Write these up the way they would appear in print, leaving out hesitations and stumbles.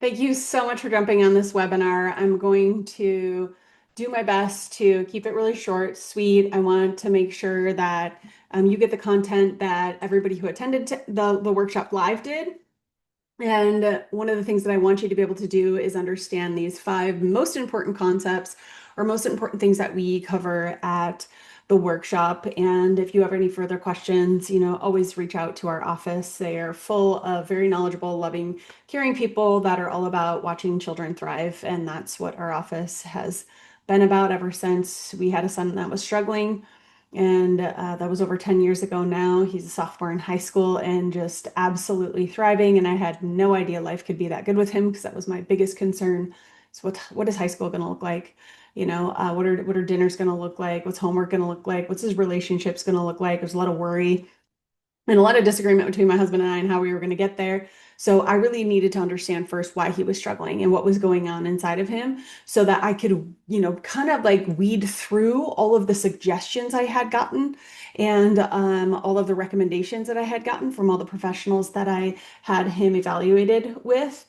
Thank you so much for jumping on this webinar. I'm going to do my best to keep it really short, sweet. I want to make sure that you get the content that everybody who attended the workshop live did. And one of the things that I want you to be able to do is understand these five most important concepts or most important things that we cover at the workshop. And if you have any further questions, always reach out to our office. They are full of very knowledgeable, loving, caring people that are all about watching children thrive. And that's what our office has been about ever since we had a son that was struggling. And that was over 10 years ago now. He's a sophomore in high school and just absolutely thriving. And I had no idea life could be that good with him because that was my biggest concern. So what is high school going to look like? What are dinners going to look like? What's homework going to look like? What's his relationships going to look like? There's a lot of worry and a lot of disagreement between my husband and I and how we were going to get there. So I really needed to understand first why he was struggling and what was going on inside of him so that I could, kind of like weed through all of the suggestions I had gotten and all of the recommendations that I had gotten from all the professionals that I had him evaluated with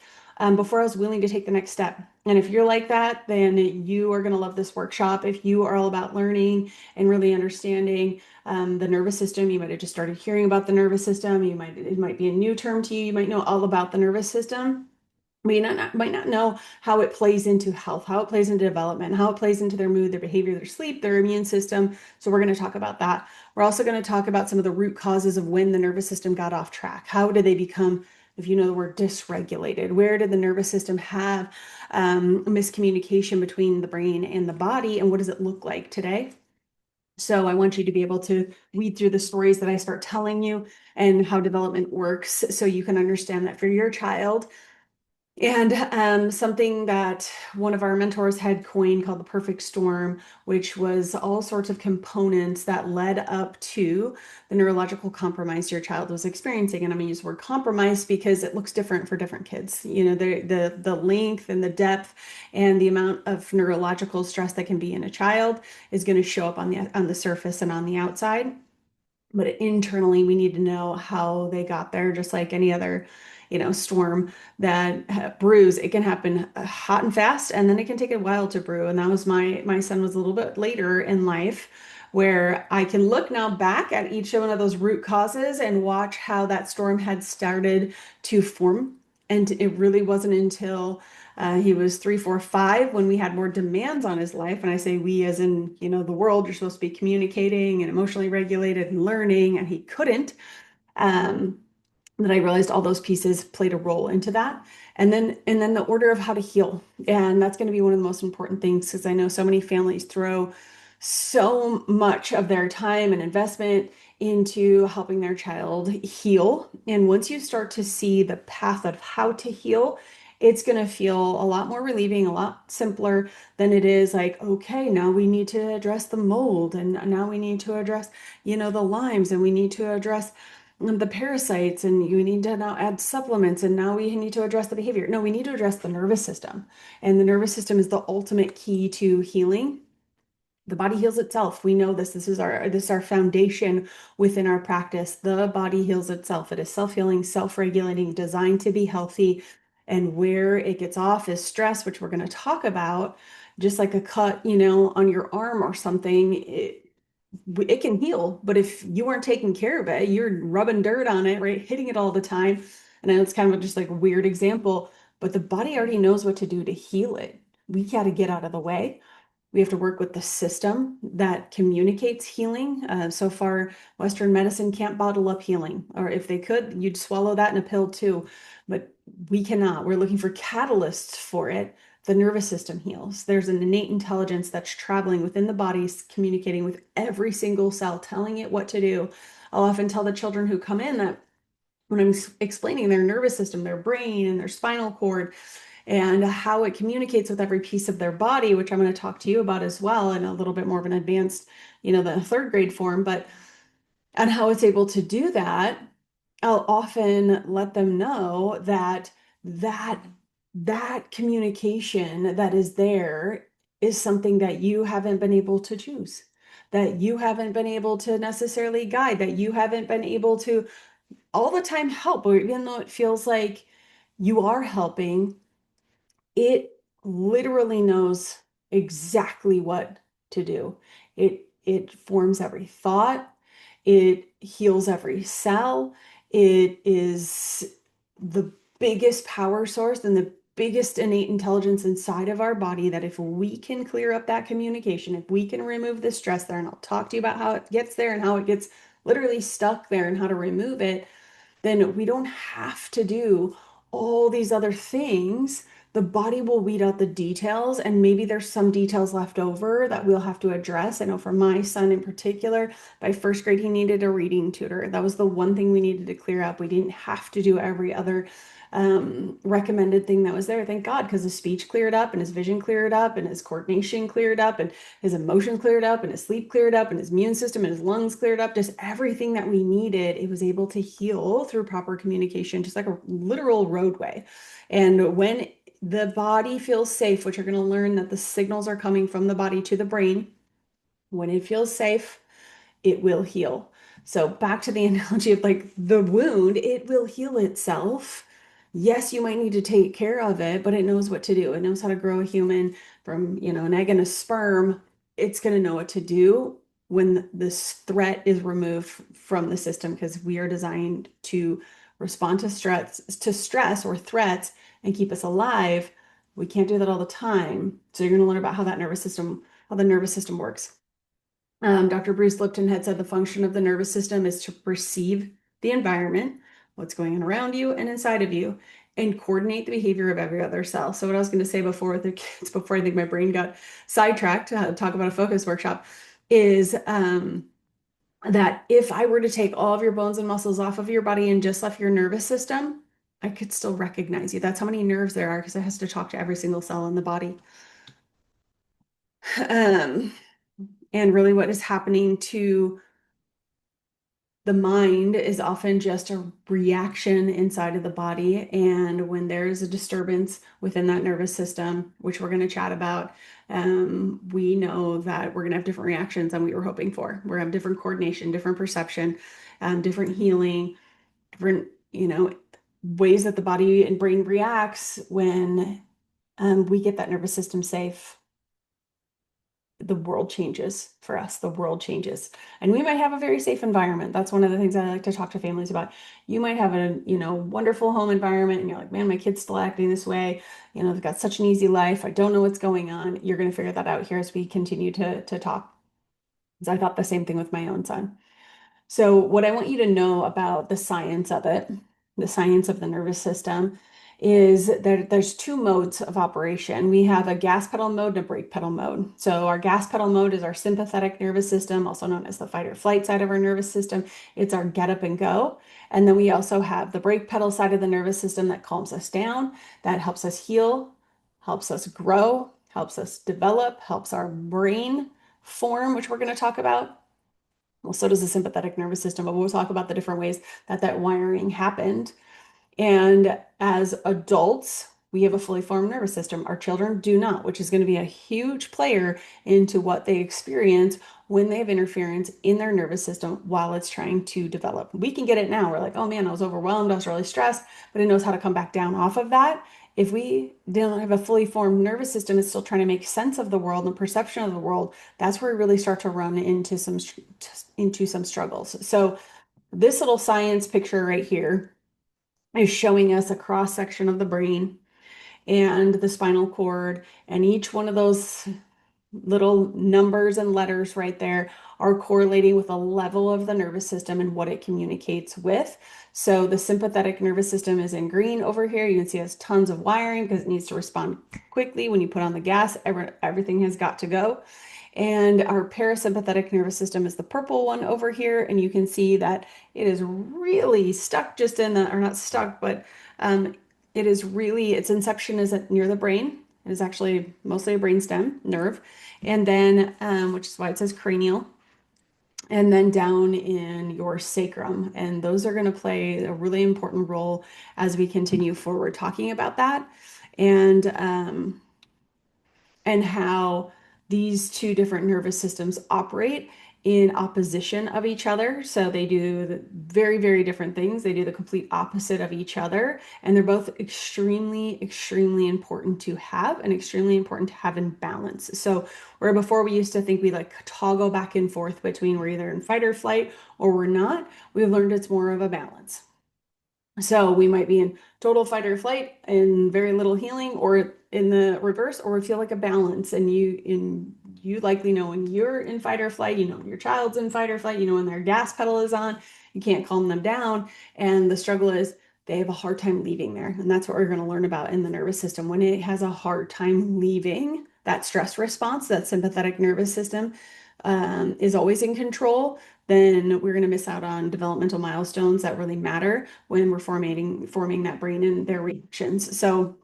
before I was willing to take the next step. And if you're like that, then you are going to love this workshop. If you are all about learning and really understanding the nervous system. You might have just started hearing about the nervous system. It might be a new term to you. You might know all about the nervous system. But you might not know how it plays into health, how it plays into development, how it plays into their mood, their behavior, their sleep, their immune system. So we're going to talk about that. We're also going to talk about some of the root causes of when the nervous system got off track. How did they become, if you know the word, dysregulated? Where did the nervous system have miscommunication between the brain and the body? And what does it look like today? So I want you to be able to weed through the stories that I start telling you and how development works so you can understand that for your child. And something that one of our mentors had coined called the perfect storm, which was all sorts of components that led up to the neurological compromise your child was experiencing. And I'm going to use the word compromise because it looks different for different kids. The length and the depth and the amount of neurological stress that can be in a child is going to show up on the surface and on the outside. But internally, we need to know how they got there, just like any other, storm that brews. It can happen hot and fast, and then it can take a while to brew. And that was my son was a little bit later in life, where I can look now back at each one of those root causes and watch how that storm had started to form. And it really wasn't until he was 3, 4, 5 when we had more demands on his life. And I say we as in, the world, you're supposed to be communicating and emotionally regulated and learning, and he couldn't. Um, that I realized all those pieces played a role into that. And then the order of how to heal. And that's going to be one of the most important things because I know so many families throw so much of their time and investment into helping their child heal. And once you start to see the path of how to heal, it's going to feel a lot more relieving, a lot simpler than it is like, okay, now we need to address the mold and now we need to address, the limes and we need to address the parasites and you need to now add supplements and now we need to address the behavior. No, we need to address the nervous system. And the nervous system is the ultimate key to healing. The body heals itself. We know this. This is our foundation within our practice. The body heals itself. It is self-healing, self-regulating, designed to be healthy. And where it gets off is stress, which we're going to talk about, just like a cut, on your arm or something. It can heal, but if you weren't taking care of it, you're rubbing dirt on it, right? Hitting it all the time. And I know it's kind of just like a weird example, but the body already knows what to do to heal it. We got to get out of the way. We have to work with the system that communicates healing. So far, Western medicine can't bottle up healing, or if they could, you'd swallow that in a pill too. But we cannot. We're looking for catalysts for it. The nervous system heals. There's an innate intelligence that's traveling within the body, communicating with every single cell, telling it what to do. I'll often tell the children who come in that when I'm explaining their nervous system, their brain, and their spinal cord, and how it communicates with every piece of their body, which I'm going to talk to you about as well in a little bit more of an advanced, the third grade form, but on how it's able to do that, I'll often let them know that communication that is there is something that you haven't been able to choose, that you haven't been able to necessarily guide, that you haven't been able to all the time help, or even though it feels like you are helping, it literally knows exactly what to do. It forms every thought, it heals every cell. It is the biggest power source and the biggest innate intelligence inside of our body, that if we can clear up that communication, if we can remove the stress there, and I'll talk to you about how it gets there and how it gets literally stuck there and how to remove it, then we don't have to do all these other things. The body will weed out the details, and maybe there's some details left over that we'll have to address. I know for my son in particular, by first grade, he needed a reading tutor. That was the one thing we needed to clear up. We didn't have to do every other recommended thing that was there. Thank God, because his speech cleared up and his vision cleared up and his coordination cleared up and his emotions cleared up and his sleep cleared up and his immune system and his lungs cleared up. Just everything that we needed, it was able to heal through proper communication, just like a literal roadway. And when the body feels safe, which you're going to learn that the signals are coming from the body to the brain, when it feels safe, it will heal. So back to the analogy of like the wound, it will heal itself. Yes, you might need to take care of it, but it knows what to do. It knows how to grow a human from, an egg and a sperm. It's going to know what to do when this threat is removed from the system, because we are designed to respond to stress or threats and keep us alive. We can't do that all the time. So you're going to learn about how the nervous system works. Dr. Bruce Lipton had said the function of the nervous system is to perceive the environment, what's going on around you and inside of you, and coordinate the behavior of every other cell. So what I was going to say before with the kids, before I think my brain got sidetracked to talk about a focus workshop, is that if I were to take all of your bones and muscles off of your body and just left your nervous system, I could still recognize you. That's how many nerves there are, because it has to talk to every single cell in the body. Um, and really what is happening to the mind is often just a reaction inside of the body. And when there is a disturbance within that nervous system, which we're going to chat about, we know that we're going to have different reactions than we were hoping for. We're going to have different coordination, different perception, different healing, different, ways that the body and brain reacts when we get that nervous system safe. The world changes for us. The world changes. And we might have a very safe environment. That's one of the things I like to talk to families about. You might have a, wonderful home environment and you're like, man, my kid's still acting this way. They've got such an easy life. I don't know what's going on. You're going to figure that out here as we continue to talk. Because I thought the same thing with my own son. So what I want you to know about the science of it, the science of the nervous system, is that there's two modes of operation. We have a gas pedal mode and a brake pedal mode. So our gas pedal mode is our sympathetic nervous system, also known as the fight or flight side of our nervous system. It's our get up and go. And then we also have the brake pedal side of the nervous system that calms us down, that helps us heal, helps us grow, helps us develop, helps our brain form, which we're going to talk about. Well, so does the sympathetic nervous system, but we'll talk about the different ways that that wiring happened. And as adults, we have a fully formed nervous system. Our children do not, which is going to be a huge player into what they experience when they have interference in their nervous system while it's trying to develop. We can get it now. We're like, oh man, I was overwhelmed. I was really stressed, but it knows how to come back down off of that. If we don't have a fully formed nervous system, it's still trying to make sense of the world and perception of the world. That's where we really start to run into some struggles. So this little science picture right here is showing us a cross section of the brain and the spinal cord, and each one of those little numbers and letters right there are correlating with a level of the nervous system and what it communicates with. So the sympathetic nervous system is in green over here. You can see it has tons of wiring because it needs to respond quickly. When you put on the gas, everything has got to go. And our parasympathetic nervous system is the purple one over here. And you can see that it is really stuck just in the, or not stuck, but it is really, its inception is near the brain. It is actually mostly a brainstem nerve. And then, which is why it says cranial. And then down in your sacrum. And those are going to play a really important role as we continue forward talking about that. And how these two different nervous systems operate in opposition of each other. So they do very, very different things. They do the complete opposite of each other. And they're both extremely, extremely important to have and extremely important to have in balance. So where before we used to think we like toggle back and forth between we're either in fight or flight or we're not, we've learned it's more of a balance. So we might be in total fight or flight and very little healing, or in the reverse, or we feel like a balance. And you likely know when you're in fight or flight, you know when your child's in fight or flight, you know when their gas pedal is on, you can't calm them down. And the struggle is they have a hard time leaving there. And that's what we're going to learn about in the nervous system. When it has a hard time leaving, that stress response, that sympathetic nervous system is always in control, then we're going to miss out on developmental milestones that really matter when we're forming that brain and their reactions. So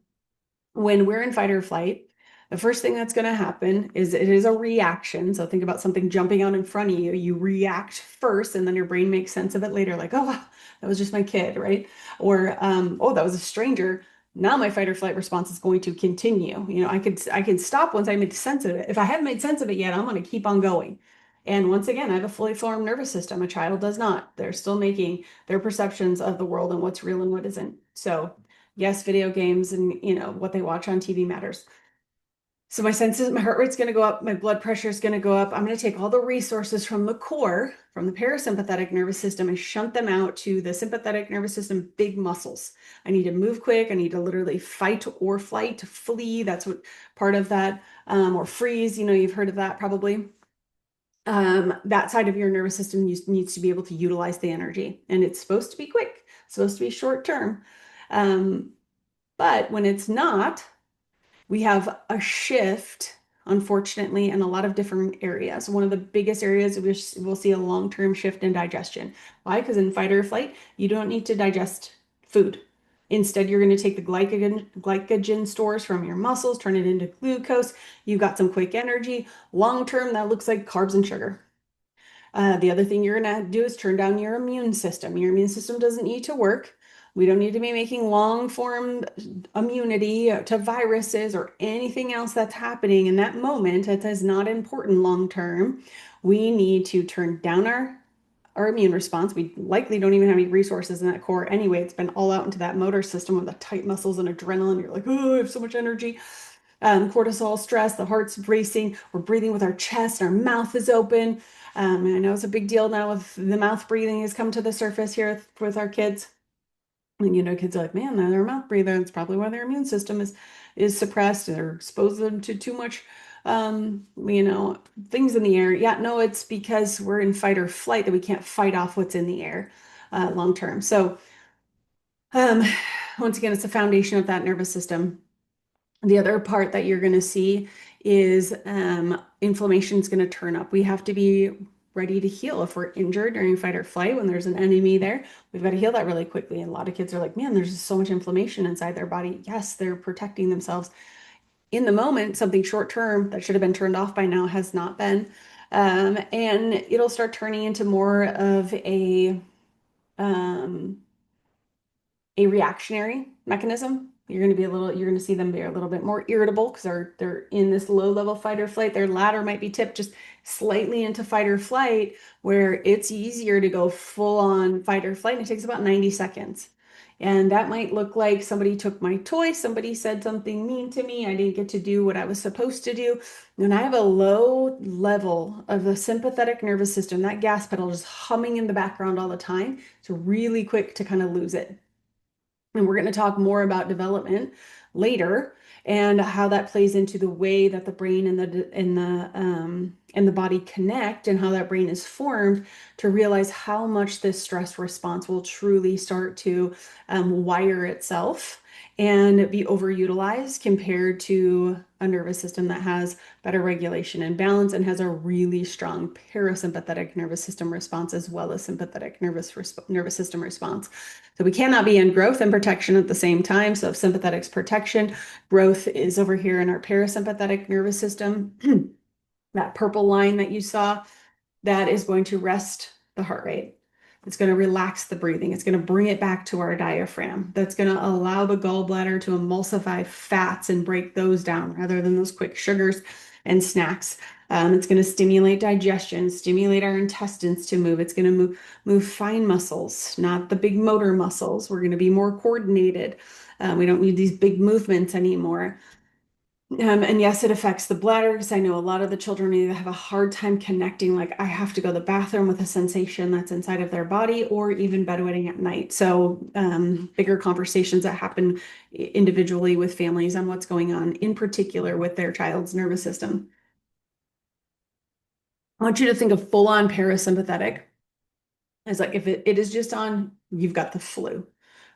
when we're in fight or flight, the first thing that's going to happen is it is a reaction. So think about something jumping out in front of you. You react first, and then your brain makes sense of it later, like, oh, wow, that was just my kid, right? Or, oh, that was a stranger. Now my fight or flight response is going to continue. You know, I can stop once I make sense of it. If I haven't made sense of it yet, I'm going to keep on going. And once again, I have a fully formed nervous system. A child does not. They're still making their perceptions of the world and what's real and what isn't. So yes, video games and what they watch on TV matters. So my senses, my heart rate's going to go up, my blood pressure is going to go up. I'm going to take all the resources from the core, from the parasympathetic nervous system, and shunt them out to the sympathetic nervous system, big muscles. I need to move quick. I need to literally fight or flight, flee. That's what part of that, or freeze. You've heard of that probably. That side of your nervous system needs to be able to utilize the energy, and it's supposed to be quick, it's supposed to be short term. But when it's not, we have a shift, unfortunately, in a lot of different areas. One of the biggest areas we'll see a long-term shift in digestion. Why? Because in fight or flight, you don't need to digest food. Instead, you're going to take the glycogen stores from your muscles, turn it into glucose. You've got some quick energy. Long term, that looks like carbs and sugar. The other thing you're going to do is turn down your immune system. Your immune system doesn't need to work. We don't need to be making long-form immunity to viruses or anything else that's happening in that moment. It is not important long-term. We need to turn down our immune response. We likely don't even have any resources in that core anyway. It's been all out into that motor system with the tight muscles and adrenaline. You're like, oh, I have so much energy. Cortisol, stress, the heart's racing. We're breathing with our chest. Our mouth is open. And I know it's a big deal now with the mouth breathing has come to the surface here with our kids. And kids are like, man, they're a mouth breather. It's probably why their immune system is suppressed or exposed them to too much things in the air. Yeah, no, it's because we're in fight or flight that we can't fight off what's in the air long term. So um, once again, it's the foundation of that nervous system. The other part that you're going to see is inflammation is going to turn up. We have to be ready to heal. If we're injured during fight or flight, when there's an enemy there, we've got to heal that really quickly. And a lot of kids are like, man, there's just so much inflammation inside their body. Yes, they're protecting themselves. In the moment, something short term that should have been turned off by now has not been. And it'll start turning into more of um, a reactionary mechanism. You're going to see them be a little bit more irritable because they're in this low level fight or flight. Their ladder might be tipped just slightly into fight or flight, where it's easier to go full on fight or flight. And it takes about 90 seconds. And that might look like somebody took my toy, somebody said something mean to me, I didn't get to do what I was supposed to do. And I have a low level of the sympathetic nervous system, that gas pedal just humming in the background all the time. It's really quick to kind of lose it. And we're going to talk more about development later and how that plays into the way that the brain and the body connect, and how that brain is formed, to realize how much this stress response will truly start to wire itself and be overutilized compared to a nervous system that has better regulation and balance and has a really strong parasympathetic nervous system response as well as sympathetic nervous system response. So we cannot be in growth and protection at the same time. So if sympathetic's protection, growth is over here in our parasympathetic nervous system. That purple line that you saw, that is going to rest the heart rate. It's going to relax the breathing. It's going to bring it back to our diaphragm. That's going to allow the gallbladder to emulsify fats and break those down rather than those quick sugars and snacks. It's going to stimulate digestion, stimulate our intestines to move. It's going to move fine muscles, not the big motor muscles. We're going to be more coordinated. We don't need these big movements anymore. And yes, it affects the bladder because I know a lot of the children either have a hard time connecting, like I have to go to the bathroom with a sensation that's inside of their body, or even bedwetting at night. So, bigger conversations that happen individually with families on what's going on, in particular with their child's nervous system. I want you to think of full-on parasympathetic. It's like if it is just on, you've got the flu,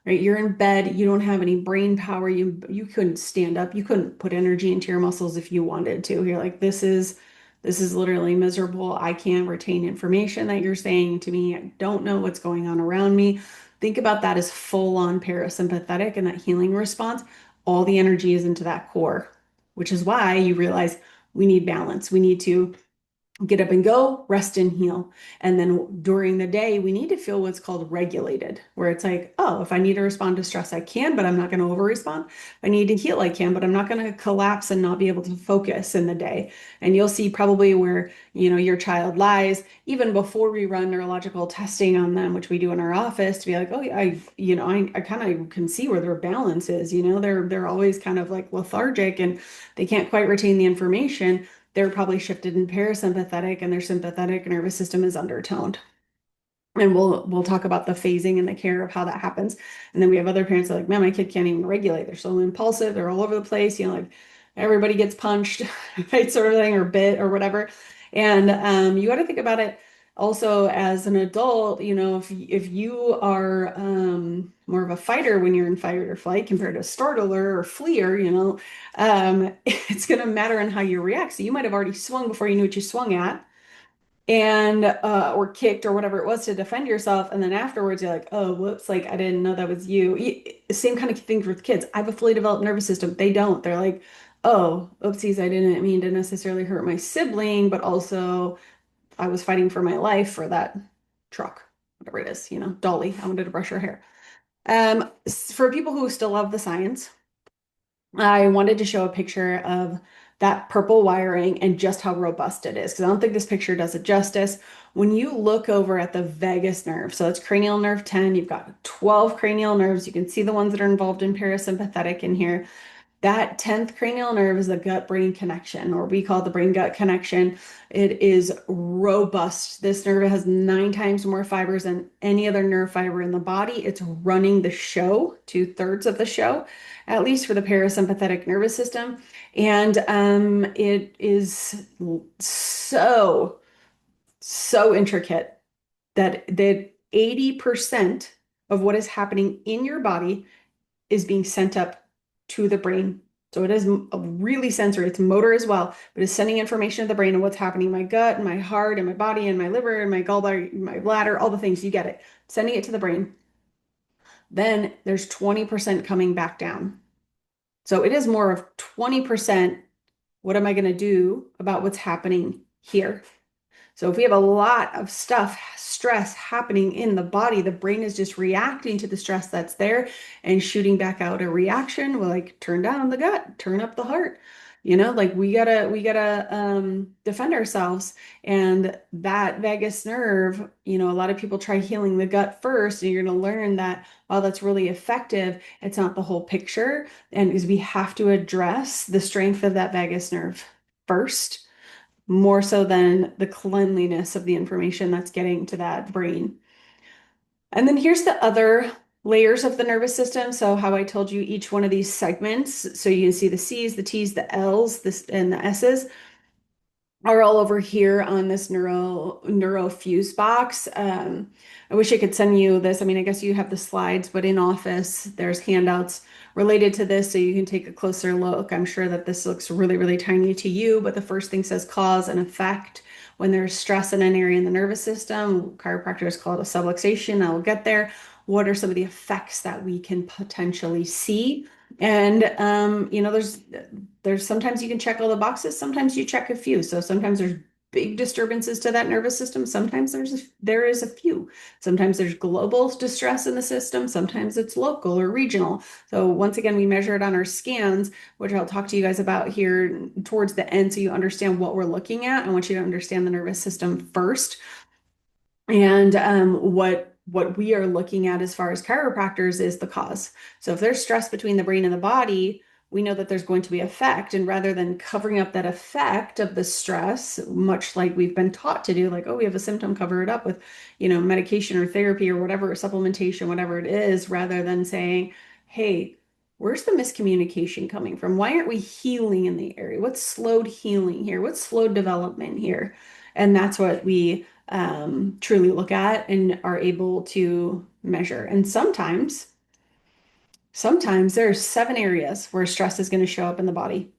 right? You're in bed, you don't have any brain power, you couldn't stand up, you couldn't put energy into your muscles if you wanted to. You're like, this is literally miserable. I can't retain information that you're saying to me. I don't know what's going on around me. Think about that as full-on parasympathetic and that healing response. All the energy is into that core, which is why you realize we need balance. We need to get up and go, rest and heal. And then during the day, we need to feel what's called regulated, where it's like, oh, if I need to respond to stress, I can, but I'm not going to over respond. If I need to heal, I can, but I'm not going to collapse and not be able to focus in the day. And you'll see probably where, your child lies even before we run neurological testing on them, which we do in our office to be like, oh, yeah, I kind of can see where their balance is, they're always kind of like lethargic and they can't quite retain the information. They're probably shifted in parasympathetic and their sympathetic nervous system is undertoned. And we'll talk about the phasing and the care of how that happens. And then we have other parents that are like, man, my kid can't even regulate. They're so impulsive. They're all over the place. Like everybody gets punched, right, sort of thing, or bit or whatever. And you got to think about it also as an adult. If you are more of a fighter when you're in fight or flight compared to startler or fleer, it's going to matter on how you react. So you might have already swung before you knew what you swung at and or kicked or whatever it was to defend yourself, and then afterwards you're like, oh whoops, like I didn't know that was you. Same kind of things with kids. I have a fully developed nervous system. They don't. They're like, oh oopsies, I didn't mean to necessarily hurt my sibling, but also I was fighting for my life for that truck, whatever it is, Dolly, I wanted to brush her hair. For people who still love the science, I wanted to show a picture of that purple wiring and just how robust it is, because I don't think this picture does it justice. When you look over at the vagus nerve, so it's cranial nerve 10, you've got 12 cranial nerves. You can see the ones that are involved in parasympathetic in here. That 10th cranial nerve is the gut-brain connection, or we call it the brain-gut connection. It is robust. This nerve has 9 times more fibers than any other nerve fiber in the body. It's running the show, 2/3 of the show, at least for the parasympathetic nervous system. And it is so, so intricate that 80% of what is happening in your body is being sent up to the brain. So it is really sensory. It's motor as well, but it's sending information to the brain of what's happening in my gut and my heart and my body and my liver and my gallbladder, my bladder, all the things. You get it. Sending it to the brain. Then there's 20% coming back down. So it is more of 20%. What am I going to do about what's happening here? So if we have a lot of stress happening in the body, the brain is just reacting to the stress that's there and shooting back out a reaction. We'll like turn down the gut, turn up the heart. Like we gotta defend ourselves. And that vagus nerve, a lot of people try healing the gut first, and you're gonna learn that while that's really effective, it's not the whole picture. And because we have to address the strength of that vagus nerve first, more so than the cleanliness of the information that's getting to that brain. And then here's the other layers of the nervous system. So how I told you each one of these segments, so you can see the C's, the T's, the L's, and the S's are all over here on this neuro fuse box. I wish I could send you this. I mean, I guess you have the slides, but in office, there's handouts related to this so you can take a closer look. I'm sure that this looks really, really tiny to you, but the first thing says cause and effect. When there's stress in an area in the nervous system, chiropractors call it a subluxation. I will get there. What are some of the effects that we can potentially see? And there's sometimes you can check all the boxes, sometimes you check a few. So sometimes there's big disturbances to that nervous system. Sometimes there is a few. Sometimes there's global distress in the system. Sometimes it's local or regional. So once again, we measure it on our scans, which I'll talk to you guys about here towards the end so you understand what we're looking at. I want you to understand the nervous system first. And what we are looking at as far as chiropractors is the cause. So if there's stress between the brain and the body, we know that there's going to be effect. And rather than covering up that effect of the stress, much like we've been taught to do, like, oh, we have a symptom, cover it up with, medication or therapy or whatever, or supplementation, whatever it is, rather than saying, hey, where's the miscommunication coming from? Why aren't we healing in the area? What's slowed healing here? What's slowed development here? And that's what we truly look at and are able to measure. And sometimes there's 7 areas where stress is going to show up in the body.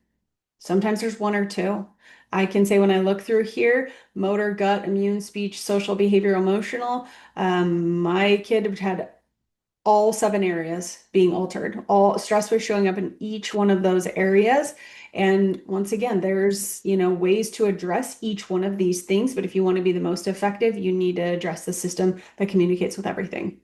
Sometimes there's 1 or 2. I can say when I look through here, motor, gut, immune, speech, social, behavioral, emotional, my kid had all 7 areas being altered. All stress was showing up in each one of those areas. And once again, there's, ways to address each one of these things. But if you want to be the most effective, you need to address the system that communicates with everything.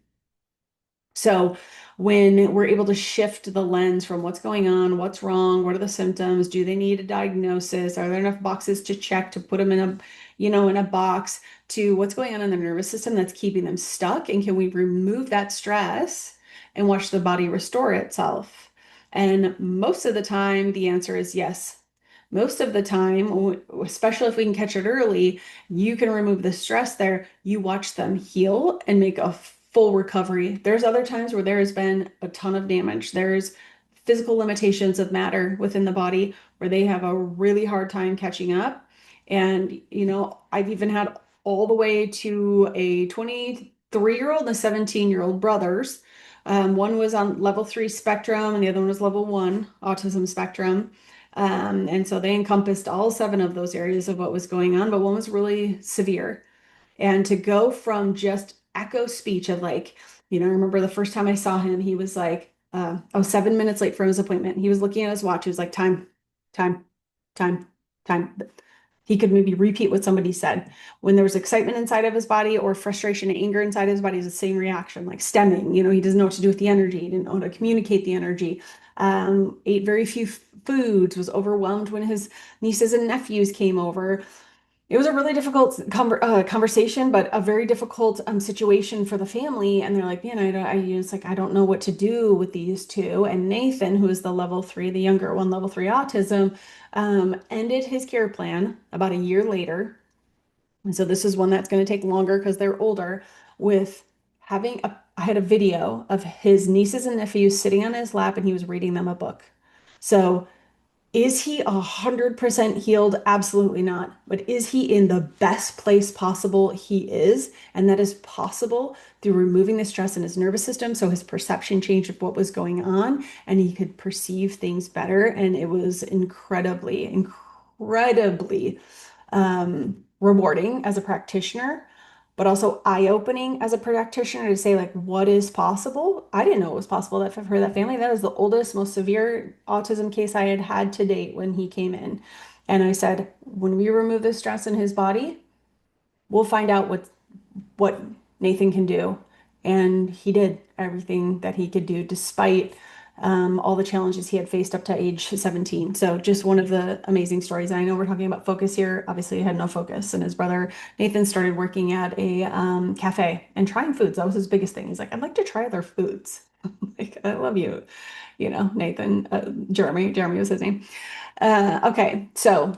So when we're able to shift the lens from what's going on, what's wrong, what are the symptoms, do they need a diagnosis, are there enough boxes to check to put them in a box, to what's going on in the nervous system that's keeping them stuck, and can we remove that stress and watch the body restore itself? And most of the time, the answer is yes. Most of the time, especially if we can catch it early, you can remove the stress there. You watch them heal and make a full recovery. There's other times where there has been a ton of damage. There's physical limitations of matter within the body where they have a really hard time catching up. And, I've even had all the way to a 23-year-old and a 17-year-old brothers. One was on level 3 spectrum and the other one was level 1 autism spectrum. And so they encompassed all 7 of those areas of what was going on, but one was really severe. And to go from just echo speech of like, I remember the first time I saw him, he was like, I was 7 minutes late for his appointment. He was looking at his watch. He was like, time, time, time, time. He could maybe repeat what somebody said. When there was excitement inside of his body or frustration and anger inside his body, it was the same reaction, like stemming. He doesn't know what to do with the energy. He didn't know how to communicate the energy. Ate very few foods, was overwhelmed when his nieces and nephews came over. It was a really difficult conversation, but a very difficult situation for the family. And they're like, man, I don't know what to do with these two. And Nathan, who is the level 3, the younger one, level 3 autism, ended his care plan about a year later. And so this is one that's going to take longer because they're older, with I had a video of his nieces and nephews sitting on his lap and he was reading them a book. So is he 100% healed? Absolutely not. But is he in the best place possible? He is. And that is possible through removing the stress in his nervous system. So his perception changed of what was going on and he could perceive things better. And it was incredibly, incredibly rewarding as a practitioner, but also eye-opening as a practitioner to say, like, what is possible? I didn't know it was possible that for that family. That was the oldest, most severe autism case I had had to date when he came in. And I said, when we remove the stress in his body, we'll find out what Nathan can do. And he did everything that he could do despite all the challenges he had faced up to age 17. So just one of the amazing stories. And I know we're talking about focus here. Obviously, he had no focus. And his brother Nathan started working at a cafe and trying foods. That was his biggest thing. He's like, I'd like to try other foods. Like, I love you, Nathan, Jeremy was his name. Okay, so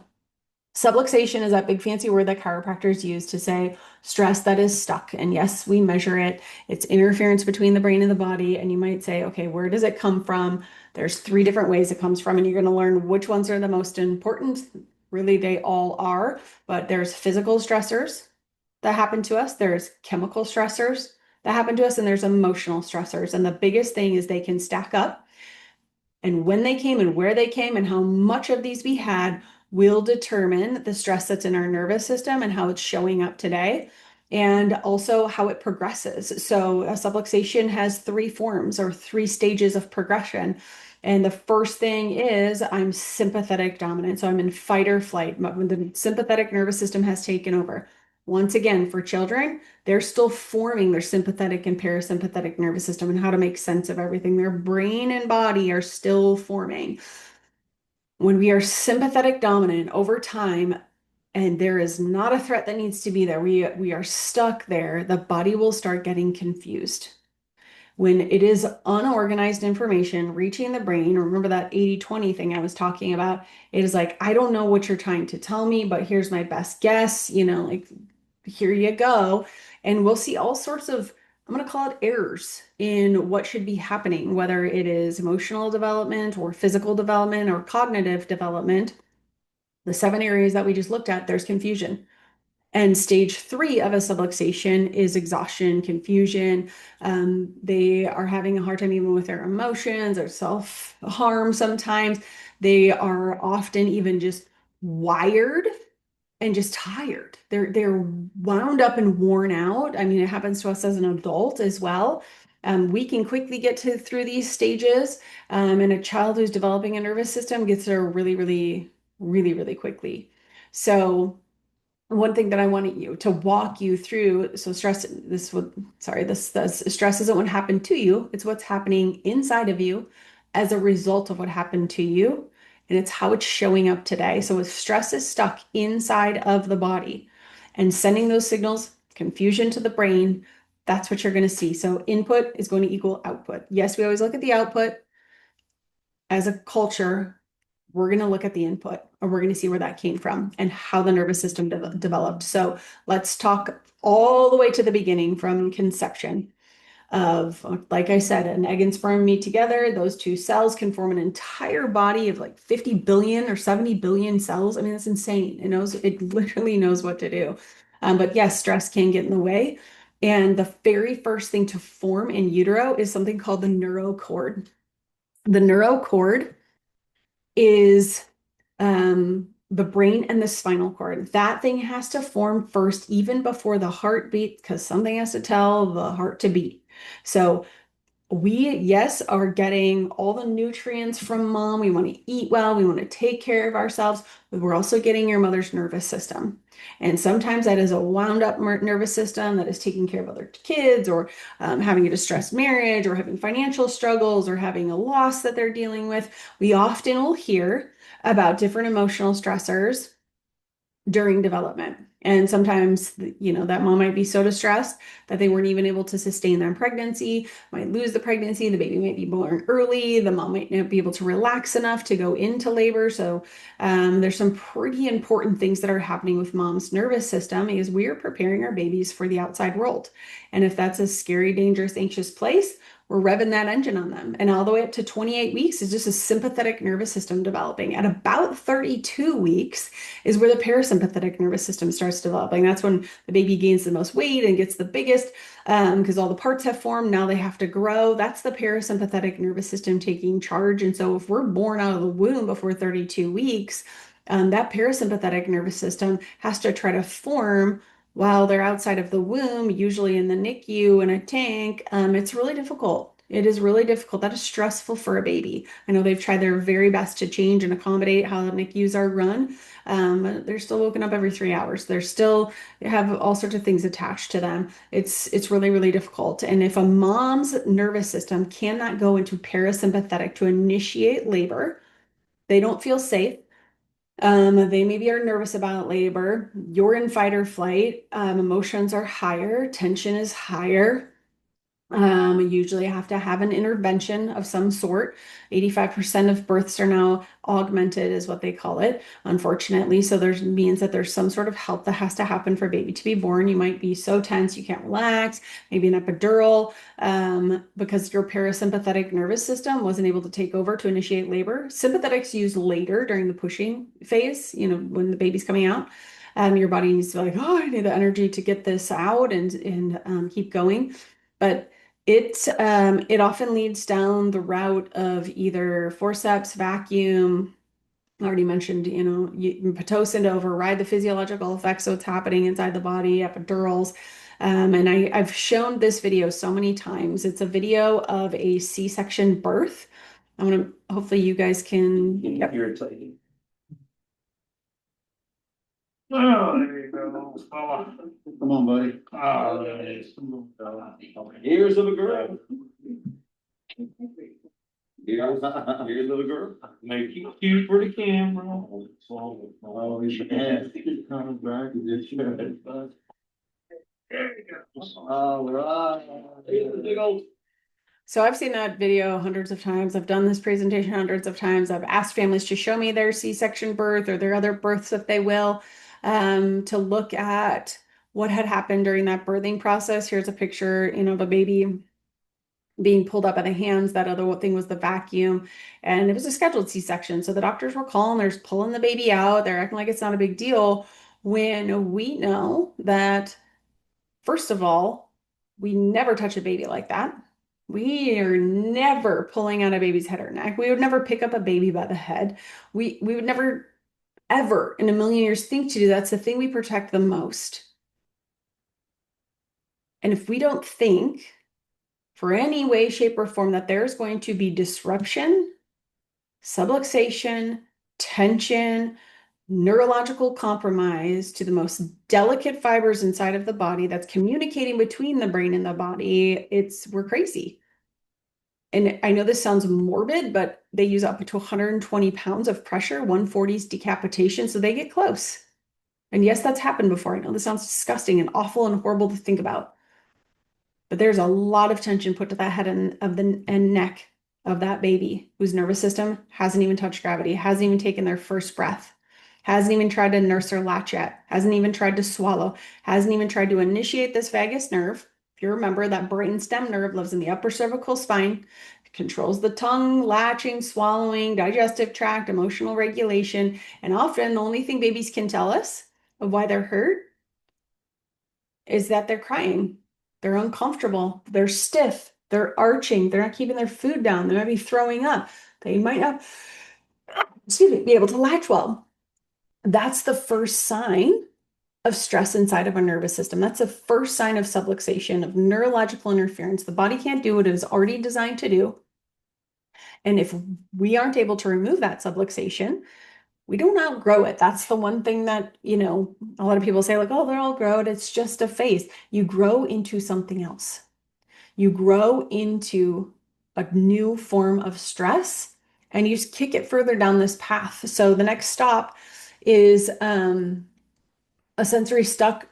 subluxation is that big fancy word that chiropractors use to say stress that is stuck. And yes, we measure it. It's interference between the brain and the body. And you might say, okay, where does it come from? There's 3 different ways it comes from, and you're going to learn which ones are the most important. Really, they all are, but there's physical stressors that happen to us. There's chemical stressors that happen to us, and there's emotional stressors. And the biggest thing is they can stack up. And when they came and where they came and how much of these we had will determine the stress that's in our nervous system and how it's showing up today. and also how it progresses. So a subluxation has three forms or three stages of progression. And the first thing is I'm sympathetic dominant. So I'm in fight or flight. The sympathetic nervous system has taken over. Once again, for children, they're still forming their sympathetic and parasympathetic nervous system and how to make sense of everything. Their brain and body are still forming. When we are sympathetic dominant over time, and there is not a threat that needs to be there, we are stuck there, the body will start getting confused. When it is unorganized information reaching the brain, remember that 80/20 thing I was talking about, it is like, I don't know what you're trying to tell me, but here's my best guess, like here you go. And we'll see all sorts of, I'm going to call it errors in what should be happening, whether it is emotional development or physical development or cognitive development. The seven areas that we just looked at, there's confusion. And stage three of a subluxation is exhaustion, confusion. They are having a hard time even with their emotions or self-harm sometimes. They are often even just wired and just tired. They're wound up and worn out. I mean, it happens to us as an adult as well. We can quickly get through these stages, and a child who's developing a nervous system gets there really, really, really, really quickly. So one thing that I wanted you to walk you through, so stress, this stress isn't what happened to you, it's what's happening inside of you as a result of what happened to you, and it's how it's showing up today. So if stress is stuck inside of the body and sending those signals, confusion to the brain, that's what you're going to see. So input is going to equal output. Yes, we always look at the output. As a culture, we're going to look at the input, or we're going to see where that came from and how the nervous system developed. So let's talk all the way to the beginning from conception of, like I said, an egg and sperm meet together. Those two cells can form an entire body of like 50 billion or 70 billion cells. I mean, that's insane. It literally knows what to do. But yes, stress can get in the way. And the very first thing to form in utero is something called the neurocord. The neurocord is the brain and the spinal cord. That thing has to form first, even before the heartbeat, because something has to tell the heart to beat. So we, yes, are getting all the nutrients from mom. We want to eat well. We want to take care of ourselves, but we're also getting your mother's nervous system. And sometimes that is a wound up nervous system that is taking care of other kids, or having a distressed marriage, or having financial struggles, or having a loss that they're dealing with. We often will hear about different emotional stressors during development. And sometimes, that mom might be so distressed that they weren't even able to sustain their pregnancy, might lose the pregnancy, the baby might be born early, the mom might not be able to relax enough to go into labor. So there's some pretty important things that are happening with mom's nervous system because we are preparing our babies for the outside world. And if that's a scary, dangerous, anxious place, we're revving that engine on them. And all the way up to 28 weeks is just a sympathetic nervous system developing. At about 32 weeks is where the parasympathetic nervous system starts developing. That's when the baby gains the most weight and gets the biggest, because all the parts have formed. Now they have to grow. That's the parasympathetic nervous system taking charge. And so if we're born out of the womb before 32 weeks, that parasympathetic nervous system has to try to form while they're outside of the womb, usually in the NICU in a tank. It's really difficult. It is really difficult. That is stressful for a baby. I know they've tried their very best to change and accommodate how the NICUs are run. They're still woken up every 3 hours. They have all sorts of things attached to them. It's really, really difficult. And if a mom's nervous system cannot go into parasympathetic to initiate labor, they don't feel safe. They maybe are nervous about labor. You're in fight or flight. Emotions are higher. Tension is higher. Usually have to have an intervention of some sort. 85% of births are now augmented, is what they call it, unfortunately. So there's means that there's some sort of help that has to happen for a baby to be born. You might be so tense you can't relax, maybe an epidural, because your parasympathetic nervous system wasn't able to take over to initiate labor. Sympathetics used later during the pushing phase, when the baby's coming out. Your body needs to be like, oh, I need the energy to get this out and keep going. But it often leads down the route of either forceps, vacuum. I already mentioned, Pitocin to override the physiological effects, so it's happening inside the body, epidurals. And I've shown this video so many times. It's a video of a C-section birth. I'm gonna, hopefully you guys can, yep. Irritating. Oh, there you go. Come on, buddy. Ears of a girl. Ears of a girl. Make you cute for the camera. Oh, he's coming back. All right. Big old. So I've seen that video hundreds of times. I've done this presentation hundreds of times. I've asked families to show me their C-section birth or their other births if they will, to look at what had happened during that birthing process. Here's a picture, of a baby being pulled up by the hands. That other thing was the vacuum, and it was a scheduled C-section. So the doctors were calling, they're pulling the baby out. They're acting like it's not a big deal when we know that, first of all, we never touch a baby like that. We are never pulling out a baby's head or neck. We would never pick up a baby by the head. We would never, ever in a million years think to do that. That's the thing we protect the most. And if we don't think for any way, shape, or form that there's going to be disruption, subluxation, tension, neurological compromise to the most delicate fibers inside of the body that's communicating between the brain and the body, we're crazy. And I know this sounds morbid, but they use up to 120 pounds of pressure. 140 is decapitation, so they get close. And yes, that's happened before. I know this sounds disgusting and awful and horrible to think about, but there's a lot of tension put to that head and neck of that baby whose nervous system hasn't even touched gravity, hasn't even taken their first breath, hasn't even tried to nurse or latch yet, hasn't even tried to swallow, hasn't even tried to initiate this vagus nerve. If you remember, that brainstem nerve lives in the upper cervical spine. It controls the tongue, latching, swallowing, digestive tract, emotional regulation. And often the only thing babies can tell us of why they're hurt is that they're crying. They're uncomfortable. They're stiff. They're arching. They're not keeping their food down. They might be throwing up. They might not, be able to latch well. That's the first sign of stress inside of our nervous system. That's the first sign of subluxation, of neurological interference. The body can't do what it is already designed to do. And if we aren't able to remove that subluxation, we don't outgrow it. That's the one thing that, a lot of people say, like, oh, they'll all grow it. It's just a phase. You grow into something else. You grow into a new form of stress and you just kick it further down this path. So the next stop is a sensory stuck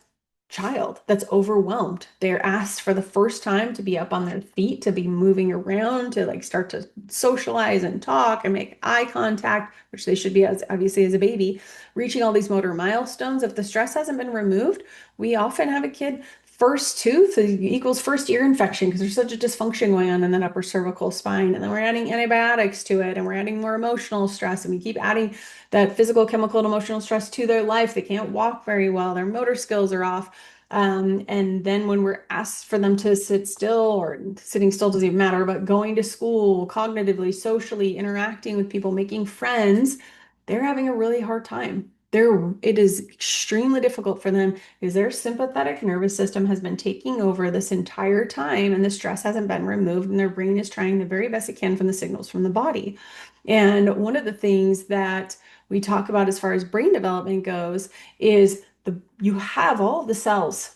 child that's overwhelmed. They're asked for the first time to be up on their feet, to be moving around, to like start to socialize and talk and make eye contact, which they should be as obviously as a baby, reaching all these motor milestones. If the stress hasn't been removed, we often have a kid first tooth equals first ear infection because there's such a dysfunction going on in that upper cervical spine. And then we're adding antibiotics to it and we're adding more emotional stress and we keep adding that physical, chemical, and emotional stress to their life. They can't walk very well. Their motor skills are off. And then when we're asked for them to sit still, or sitting still doesn't even matter, but going to school, cognitively, socially, interacting with people, making friends, they're having a really hard time. It is extremely difficult for them because their sympathetic nervous system has been taking over this entire time and the stress hasn't been removed and their brain is trying the very best it can from the signals from the body. And one of the things that we talk about as far as brain development goes is you have all the cells,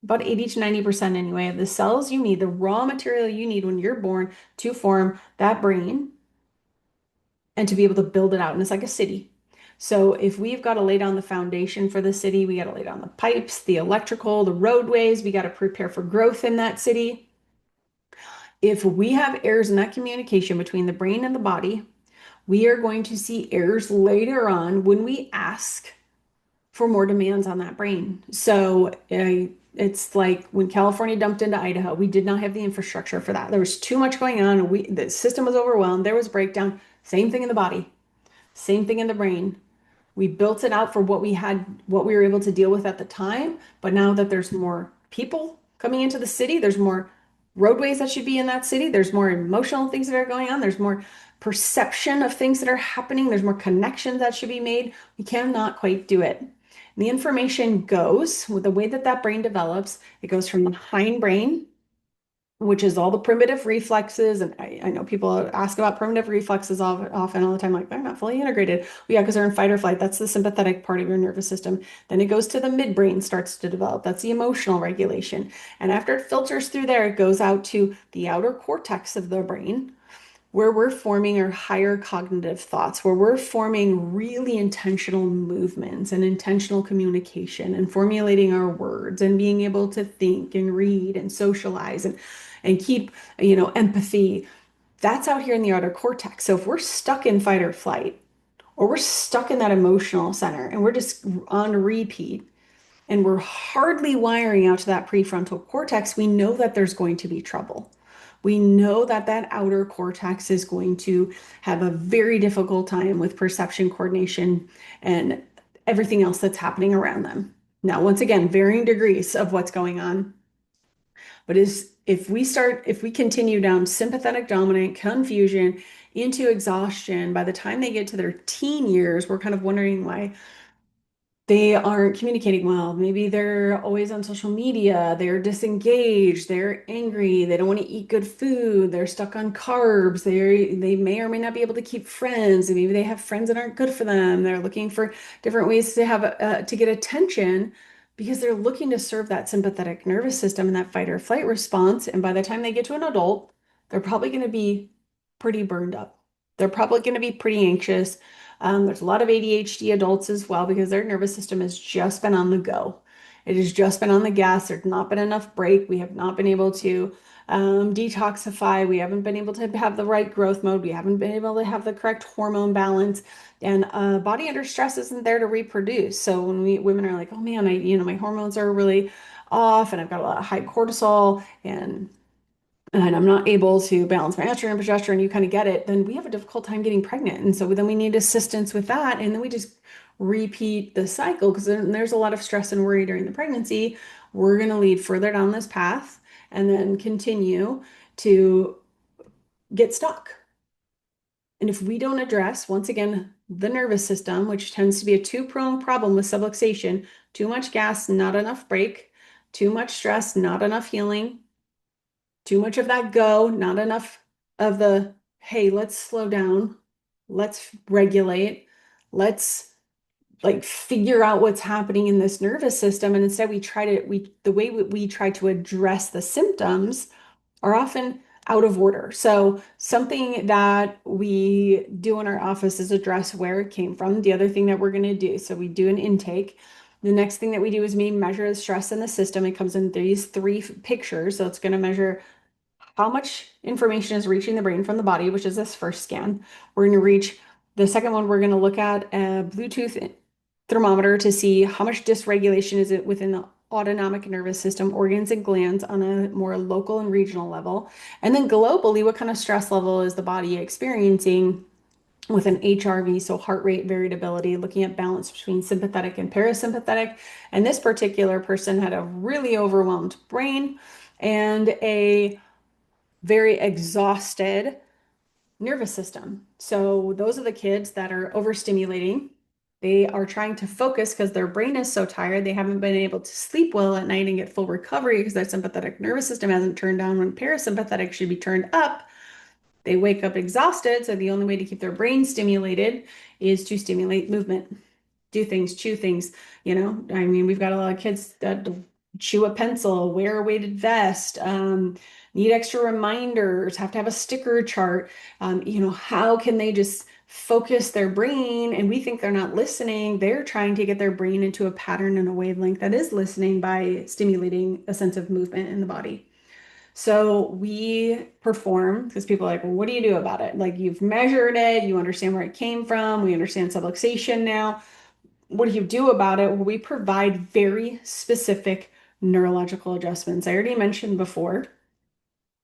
about 80 to 90% anyway, of the cells you need, the raw material you need when you're born to form that brain and to be able to build it out. And it's like a city. So if we've got to lay down the foundation for the city, we got to lay down the pipes, the electrical, the roadways, we got to prepare for growth in that city. If we have errors in that communication between the brain and the body, we are going to see errors later on when we ask for more demands on that brain. So it's like when California dumped into Idaho, we did not have the infrastructure for that. There was too much going on. The system was overwhelmed. There was breakdown. Same thing in the body, same thing in the brain. We built it out for what we had, what we were able to deal with at the time. But now that there's more people coming into the city, there's more roadways that should be in that city. There's more emotional things that are going on. There's more perception of things that are happening. There's more connections that should be made. We cannot quite do it. And the information goes with the way that that brain develops. It goes from the hindbrain, which is all the primitive reflexes. And I know people ask about primitive reflexes often all the time, like they're not fully integrated. Well, yeah, because they're in fight or flight. That's the sympathetic part of your nervous system. Then it goes to the midbrain, starts to develop. That's the emotional regulation. And after it filters through there, it goes out to the outer cortex of the brain, where we're forming our higher cognitive thoughts, where we're forming really intentional movements and intentional communication and formulating our words and being able to think and read and socialize and keep, empathy. That's out here in the outer cortex. So if we're stuck in fight or flight, or we're stuck in that emotional center and we're just on repeat, and we're hardly wiring out to that prefrontal cortex, we know that there's going to be trouble. We know that that outer cortex is going to have a very difficult time with perception, coordination, and everything else that's happening around them. Now, once again, varying degrees of what's going on. But if we continue down sympathetic dominant confusion into exhaustion, by the time they get to their teen years, we're kind of wondering why they aren't communicating well. Maybe they're always on social media. They're disengaged. They're angry. They don't want to eat good food. They're stuck on carbs. They may or may not be able to keep friends. Maybe they have friends that aren't good for them. They're looking for different ways to have to get attention because they're looking to serve that sympathetic nervous system and that fight or flight response. And by the time they get to an adult, they're probably going to be pretty burned up. They're probably going to be pretty anxious. There's a lot of ADHD adults as well because their nervous system has just been on the go. It has just been on the gas. There's not been enough break. We have not been able to detoxify. We haven't been able to have the right growth mode. We haven't been able to have the correct hormone balance. And body under stress isn't there to reproduce. So when women are like, oh man, my hormones are really off and I've got a lot of high cortisol and I'm not able to balance my estrogen and progesterone, you kind of get it, then we have a difficult time getting pregnant. And so then we need assistance with that. And then we just repeat the cycle because then there's a lot of stress and worry during the pregnancy. We're going to lead further down this path and then continue to get stuck. And if we don't address, once again, the nervous system, which tends to be a two-pronged problem with subluxation, too much gas, not enough break, too much stress, not enough healing, too much of that go, not enough of the, hey, let's slow down, let's regulate, let's like figure out what's happening in this nervous system. And instead the way we try to address the symptoms are often out of order. So something that we do in our office is address where it came from. The other thing that we're going to do, so we do an intake. The next thing that we do is we measure the stress in the system. It comes in these three pictures. So it's going to measure how much information is reaching the brain from the body, which is this first scan. We're going to reach the second one. We're going to look at a Bluetooth thermometer to see how much dysregulation is it within the autonomic nervous system, organs and glands on a more local and regional level. And then globally, what kind of stress level is the body experiencing with an HRV, so heart rate variability, looking at balance between sympathetic and parasympathetic. And this particular person had a really overwhelmed brain and a very exhausted nervous system. So those are the kids that are overstimulating. They are trying to focus because their brain is so tired. They haven't been able to sleep well at night and get full recovery because their sympathetic nervous system hasn't turned down when parasympathetic should be turned up. They wake up exhausted. So the only way to keep their brain stimulated is to stimulate movement, do things, chew things. I mean, we've got a lot of kids that chew a pencil, wear a weighted vest, need extra reminders, have to have a sticker chart. How can they just focus their brain? And we think they're not listening. They're trying to get their brain into a pattern and a wavelength that is listening by stimulating a sense of movement in the body. So we perform because people are like, well, what do you do about it? Like you've measured it, you understand where it came from, we understand subluxation now. What do you do about it? Well, we provide very specific neurological adjustments. I already mentioned before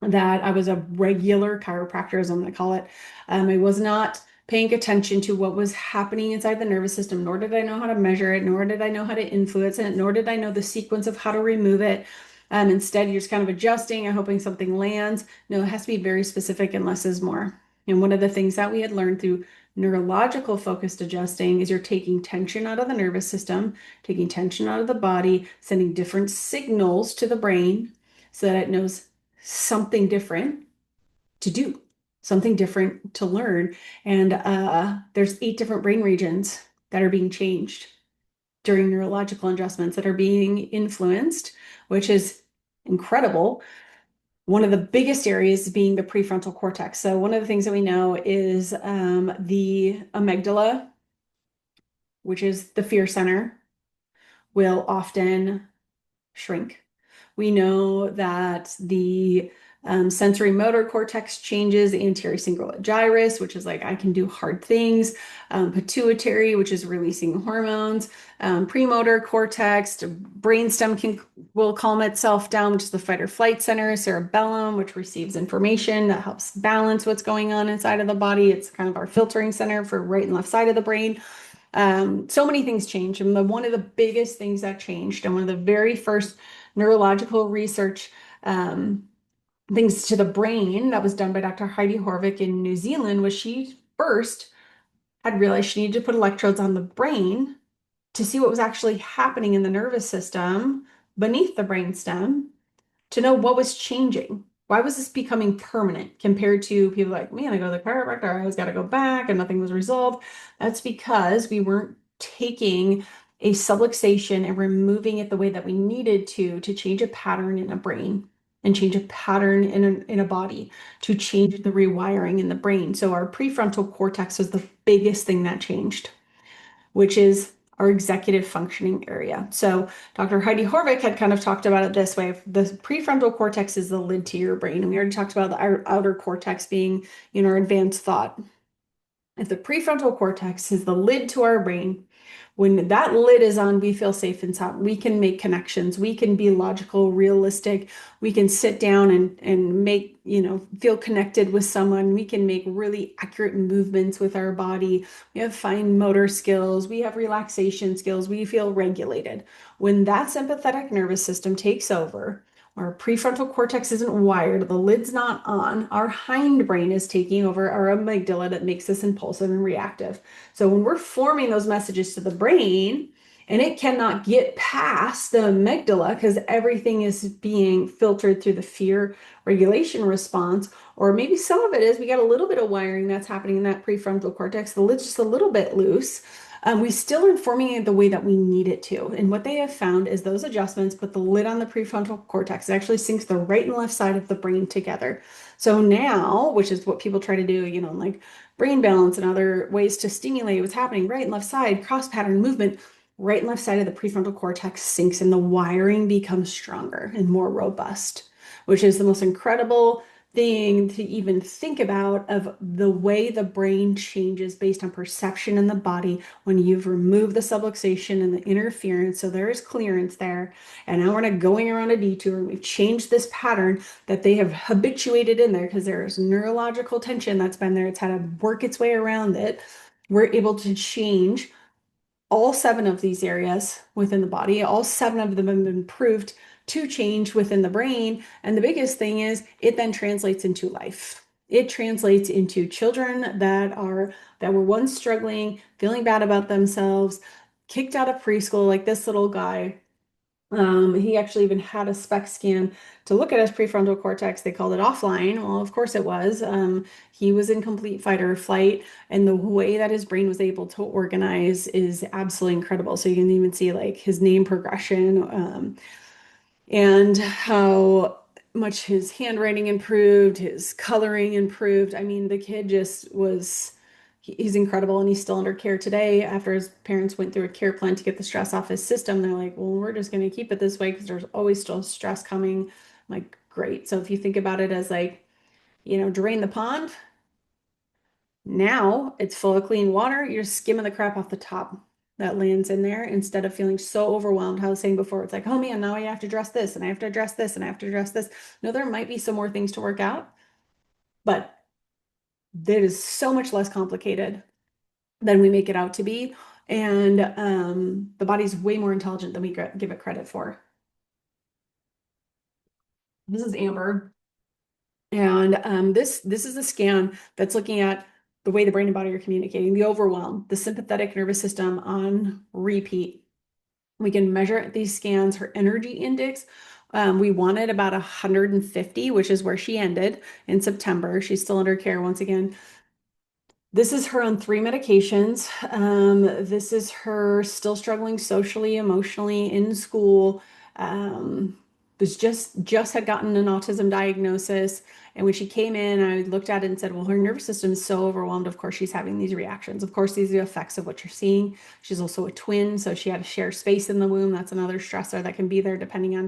that I was a regular chiropractor, as I'm going to call it. I was not paying attention to what was happening inside the nervous system, nor did I know how to measure it, nor did I know how to influence it, nor did I know the sequence of how to remove it. Instead, you're just kind of adjusting and hoping something lands. No, it has to be very specific and less is more. And one of the things that we had learned through neurological focused adjusting is you're taking tension out of the nervous system, taking tension out of the body, sending different signals to the brain so that it knows something different to do, something different to learn. And there's 8 different brain regions that are being changed during neurological adjustments that are being influenced, which is incredible. One of the biggest areas being the prefrontal cortex. So one of the things that we know is the amygdala, which is the fear center, will often shrink. We know that the sensory motor cortex changes, the anterior cingulate gyrus, which is like I can do hard things, pituitary, which is releasing hormones, premotor cortex, brainstem will calm itself down, which is the fight or flight center, cerebellum, which receives information that helps balance what's going on inside of the body. It's kind of our filtering center for right and left side of the brain. So many things change. And one of the biggest things that changed, and one of the very first neurological research things to the brain that was done by Dr. Heidi Horvick in New Zealand, was she first had realized she needed to put electrodes on the brain to see what was actually happening in the nervous system beneath the brainstem to know what was changing. Why was this becoming permanent compared to people like, man, I go to the chiropractor, I always got to go back and nothing was resolved. That's because we weren't taking a subluxation and removing it the way that we needed to change a pattern in a brain and change a pattern in a body, to change the rewiring in the brain. So our prefrontal cortex was the biggest thing that changed, which is our executive functioning area. So Dr. Heidi Horvick had kind of talked about it this way. The prefrontal cortex is the lid to your brain. And we already talked about the outer cortex being, our advanced thought. If the prefrontal cortex is the lid to our brain, when that lid is on, we feel safe and sound. We can make connections. We can be logical, realistic. We can sit down and make, feel connected with someone. We can make really accurate movements with our body. We have fine motor skills. We have relaxation skills. We feel regulated. When that sympathetic nervous system takes over, our prefrontal cortex isn't wired, the lid's not on, our hindbrain is taking over our amygdala that makes us impulsive and reactive. So when we're forming those messages to the brain and it cannot get past the amygdala because everything is being filtered through the fear regulation response, or maybe some of it is we got a little bit of wiring that's happening in that prefrontal cortex, the lid's just a little bit loose. We still are forming it the way that we need it to. And what they have found is those adjustments put the lid on the prefrontal cortex. It actually syncs the right and left side of the brain together. So now, which is what people try to do, like brain balance and other ways to stimulate what's happening, right and left side, cross pattern movement, right and left side of the prefrontal cortex syncs and the wiring becomes stronger and more robust, which is the most incredible thing to even think about, of the way the brain changes based on perception in the body when you've removed the subluxation and the interference. So there is clearance there. And now we're not going around a detour. We've changed this pattern that they have habituated in there because there's neurological tension that's been there. It's had to work its way around it. We're able to change all 7 of these areas within the body. All 7 of them have been proved to change within the brain. And the biggest thing is it then translates into life. It translates into children that were once struggling, feeling bad about themselves, kicked out of preschool, like this little guy. He actually even had a SPECT scan to look at his prefrontal cortex. They called it offline. Well, of course it was. He was in complete fight or flight, and the way that his brain was able to organize is absolutely incredible. So you can even see like his name progression, and how much his handwriting improved, his coloring improved. I mean, the kid just was, he's incredible, and he's still under care today after his parents went through a care plan to get the stress off his system. They're like, well, we're just going to keep it this way because there's always still stress coming. I'm like, great. So if you think about it as like, drain the pond, now it's full of clean water. You're skimming the crap off the top that lands in there instead of feeling so overwhelmed. How I was saying before, it's like, oh man, now I have to address this and I have to address this and I have to address this. No, there might be some more things to work out, but that is so much less complicated than we make it out to be. And the body's way more intelligent than we give it credit for. This is Amber. And this is a scan that's looking at the way the brain and body are communicating, the overwhelm, the sympathetic nervous system on repeat. We can measure at these scans her energy index. We wanted about 150, which is where she ended in September. She's still under care once again. This is her on 3 medications. This is her still struggling socially, emotionally in school. Was just had gotten an autism diagnosis. And when she came in, I looked at it and said, well, her nervous system is so overwhelmed. Of course, she's having these reactions. Of course, these are the effects of what you're seeing. She's also a twin, so she had to share space in the womb. That's another stressor that can be there depending on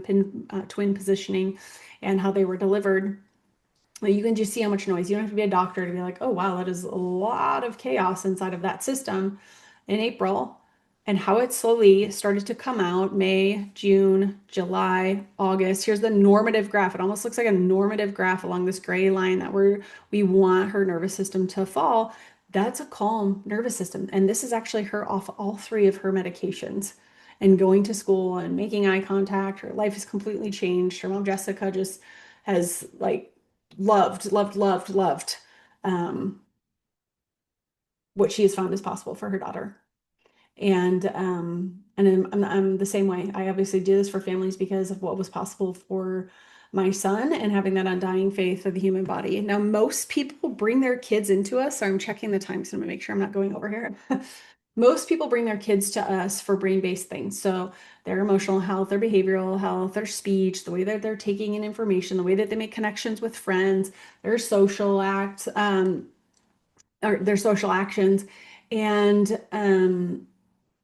twin positioning and how they were delivered. You can just see how much noise. You don't have to be a doctor to be like, oh, wow, that is a lot of chaos inside of that system in April. And how it slowly started to come out May, June, July, August. Here's the normative graph. It almost looks like a normative graph along this gray line that we want her nervous system to fall. That's a calm nervous system. And this is actually her off all 3 of her medications and going to school and making eye contact. Her life has completely changed. Her mom, Jessica, just has like loved um, what she has found is possible for her daughter. And I'm the same way. I obviously do this for families because of what was possible for my son and having that undying faith of the human body. Now, most people bring their kids into us. So I'm checking the time, so I'm gonna make sure I'm not going over here. Most people bring their kids to us for brain-based things. So their emotional health, their behavioral health, their speech, the way that they're taking in information, the way that they make connections with friends, their social acts, or their social actions. And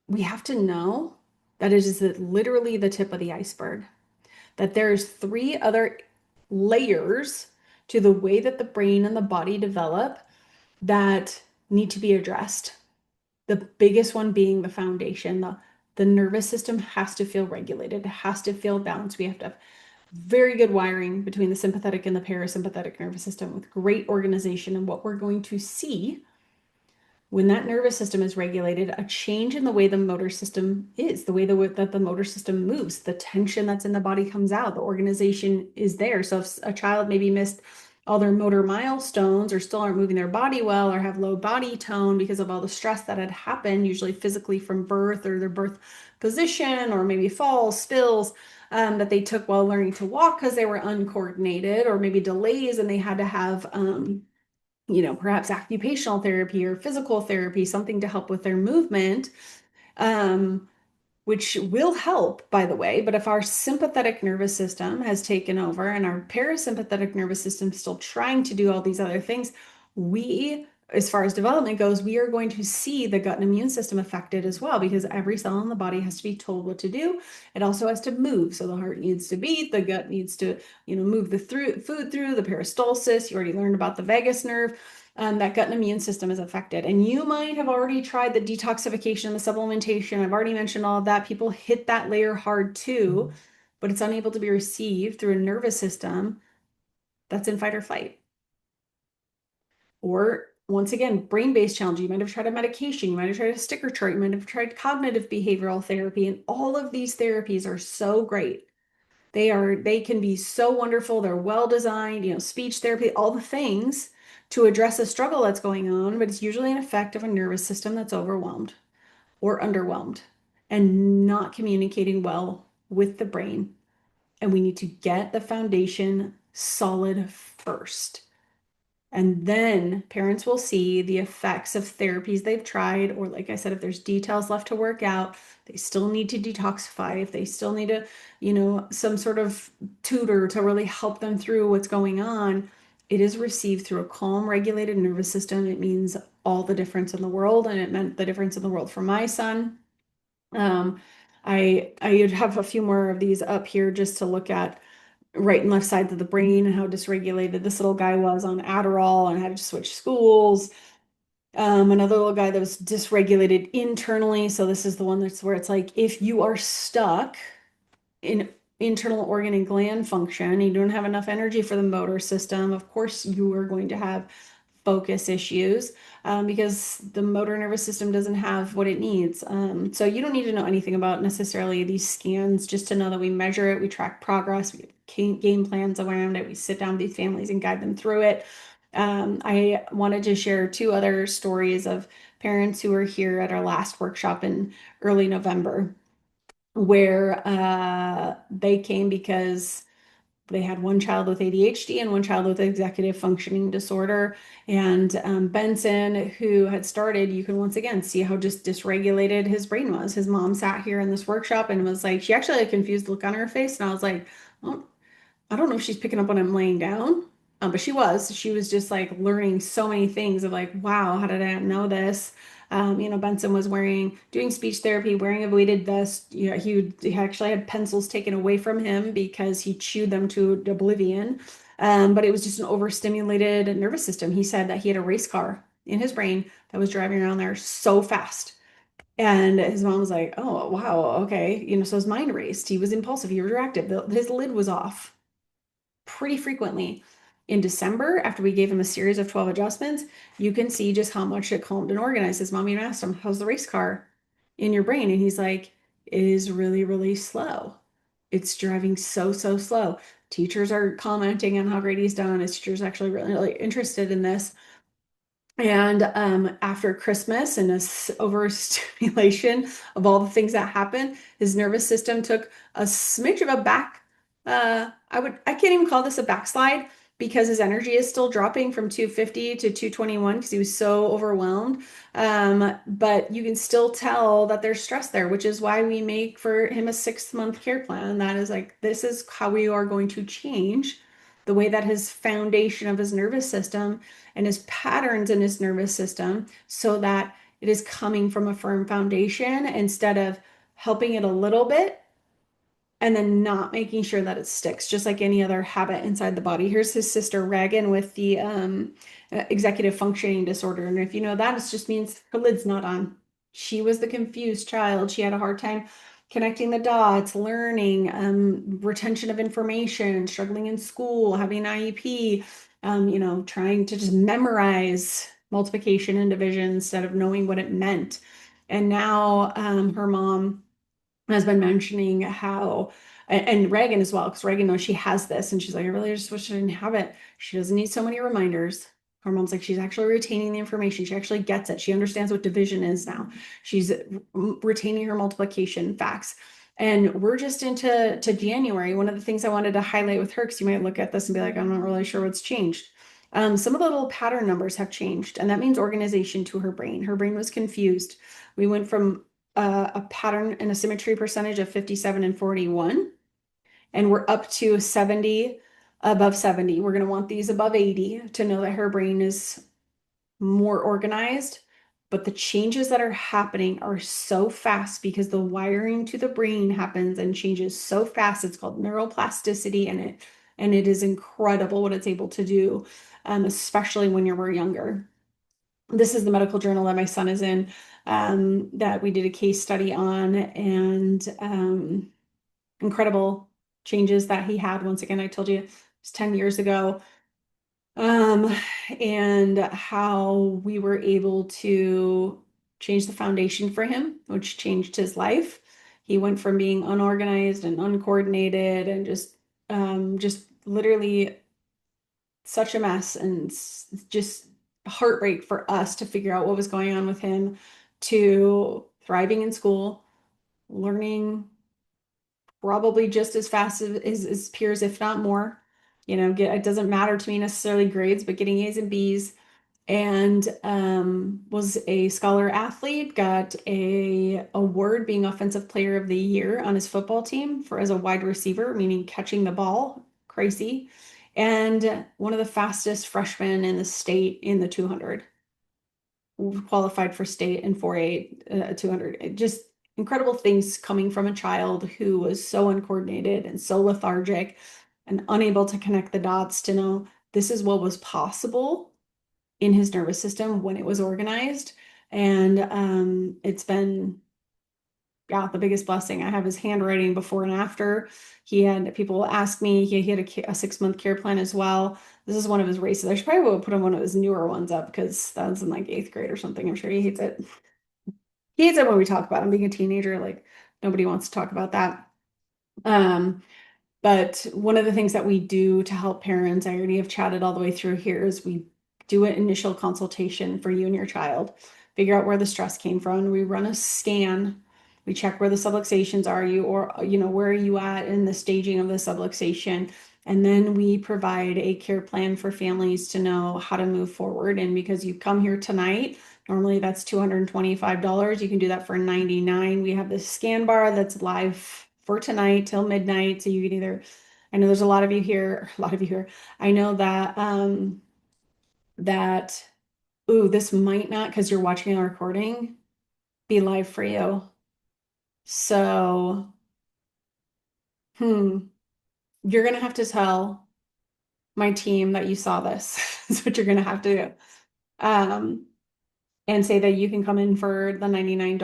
we have to know that it is literally the tip of the iceberg, that there's 3 other layers to the way that the brain and the body develop that need to be addressed. The biggest one being the foundation. The nervous system has to feel regulated, it has to feel balanced. We have to have very good wiring between the sympathetic and the parasympathetic nervous system with great organization. And what we're going to see when that nervous system is regulated, a change in the way the motor system is, the way that the motor system moves, the tension that's in the body comes out, the organization is there. So if a child maybe missed all their motor milestones or still aren't moving their body well or have low body tone because of all the stress that had happened, usually physically from birth or their birth position or maybe falls, spills, that they took while learning to walk because they were uncoordinated, or maybe delays and they had to have perhaps occupational therapy or physical therapy, something to help with their movement, which will help, by the way. But if our sympathetic nervous system has taken over and our parasympathetic nervous system is still trying to do all these other things, as far as development goes, we are going to see the gut and immune system affected as well, because every cell in the body has to be told what to do. It also has to move. So the heart needs to beat, the gut needs to, move the food through the peristalsis. You already learned about the vagus nerve. That gut and immune system is affected. And you might have already tried the detoxification and the supplementation. I've already mentioned all of that. People hit that layer hard too, but it's unable to be received through a nervous system that's in fight or flight. Or once again, brain-based challenge. You might have tried a medication, you might have tried a sticker chart, you might have tried cognitive behavioral therapy, and all of these therapies are so great. They can be so wonderful. They're well designed, speech therapy, all the things to address a struggle that's going on, but it's usually an effect of a nervous system that's overwhelmed or underwhelmed and not communicating well with the brain. And we need to get the foundation solid first. And then parents will see the effects of therapies they've tried, or like I said, if there's details left to work out, they still need to detoxify, if they still need some sort of tutor to really help them through what's going on. It is received through a calm, regulated nervous system. It means all the difference in the world, and it meant the difference in the world for my son. I have a few more of these up here just to look at right and left sides of the brain and how dysregulated this little guy was on Adderall and had to switch schools. Another little guy that was dysregulated internally. So this is the one that's where it's like, if you are stuck in internal organ and gland function, you don't have enough energy for the motor system, of course you are going to have focus issues because the motor nervous system doesn't have what it needs. So you don't need to know anything about necessarily these scans, just to know that we measure it, we track progress, we have game plans around it, we sit down with these families and guide them through it. I wanted to share two other stories of parents who were here at our last workshop in early November, where they came because they had one child with ADHD and one child with executive functioning disorder. And Benson, who had started, you can once again see how just dysregulated his brain was. His mom sat here in this workshop and was like, she actually had a confused look on her face. And I was like, oh, I don't know if she's picking up when I'm laying down, but she was. She was just like learning so many things of like, wow, how did I not know this? Benson was doing speech therapy, wearing a weighted vest. He actually had pencils taken away from him because he chewed them to oblivion. But it was just an overstimulated nervous system. He said that he had a race car in his brain that was driving around there so fast. And his mom was like, oh, wow, okay. So his mind raced. He was impulsive. He was reactive. His lid was off pretty frequently. In December, after we gave him a series of 12 adjustments, you can see just how much it calmed and organized. His mom even asked him, how's the race car in your brain? And he's like, it is really, really slow. It's driving so, so slow. Teachers are commenting on how great he's done. His teacher's actually really, really interested in this. And after Christmas and this overstimulation of all the things that happened, his nervous system took a smidge of a back. I can't even call this a backslide because his energy is still dropping from 250 to 221 because he was so overwhelmed. But you can still tell that there's stress there, which is why we make for him a 6-month care plan. That is like, this is how we are going to change the way that his foundation of his nervous system and his patterns in his nervous system so that it is coming from a firm foundation instead of helping it a little bit and then not making sure that it sticks, just like any other habit inside the body. Here's his sister Reagan with the executive functioning disorder. And if you know that, it just means her lid's not on. She was the confused child. She had a hard time connecting the dots, learning, retention of information, struggling in school, having an IEP, trying to just memorize multiplication and division instead of knowing what it meant. And now her mom has been mentioning how, and Reagan as well, because Reagan knows she has this, and she's like, I really just wish I didn't have it. She doesn't need so many reminders. Her mom's like, she's actually retaining the information. She actually gets it. She understands what division is now. She's retaining her multiplication facts. And we're just into January. One of the things I wanted to highlight with her, because you might look at this and be like, I'm not really sure what's changed. Some of the little pattern numbers have changed, and that means organization to her brain. Her brain was confused. We went from a pattern and a symmetry percentage of 57 and 41, and we're up to 70, above 70. We're going to want these above 80 to know that her brain is more organized. But the changes that are happening are so fast because the wiring to the brain happens and changes so fast. It's called neuroplasticity, and it is incredible what it's able to do, especially when we're younger. This is the medical journal that my son is in, that we did a case study on, and incredible changes that he had. Once again, I told you it was 10 years ago, and how we were able to change the foundation for him, which changed his life. He went from being unorganized and uncoordinated and just literally such a mess and just heartbreak for us to figure out what was going on with him, to thriving in school, learning probably just as fast as his peers, if not more. It doesn't matter to me necessarily grades, but getting A's and B's, and was a scholar athlete, got a award being offensive player of the year on his football team for as a wide receiver, meaning catching the ball, crazy, and one of the fastest freshmen in the state in the 200, qualified for state in 4.8, 200. Just incredible things coming from a child who was so uncoordinated and so lethargic and unable to connect the dots to know this is what was possible in his nervous system when it was organized. And it's been yeah, the biggest blessing. I have his handwriting before and after. He had people ask me, he had a 6-month care plan as well. This is one of his races. I should probably put on one of his newer ones up because that was in like 8th grade or something. I'm sure he hates it. He hates it when we talk about him being a teenager. Like nobody wants to talk about that. Um, but one of the things that we do to help parents, I already have chatted all the way through here, is we do an initial consultation for you and your child, figure out where the stress came from. We run a scan. We check where the subluxations are you, or where are you at in the staging of the subluxation. And then we provide a care plan for families to know how to move forward. And because you come here tonight, normally that's $225. You can do that for $99. We have this scan bar that's live for tonight till midnight. So you can either, I know there's a lot of you here, I know that that ooh, this might not, because you're watching a recording, be live for you. So, you're gonna have to tell my team that you saw this. That's what you're gonna have to do. And say that you can come in for the $99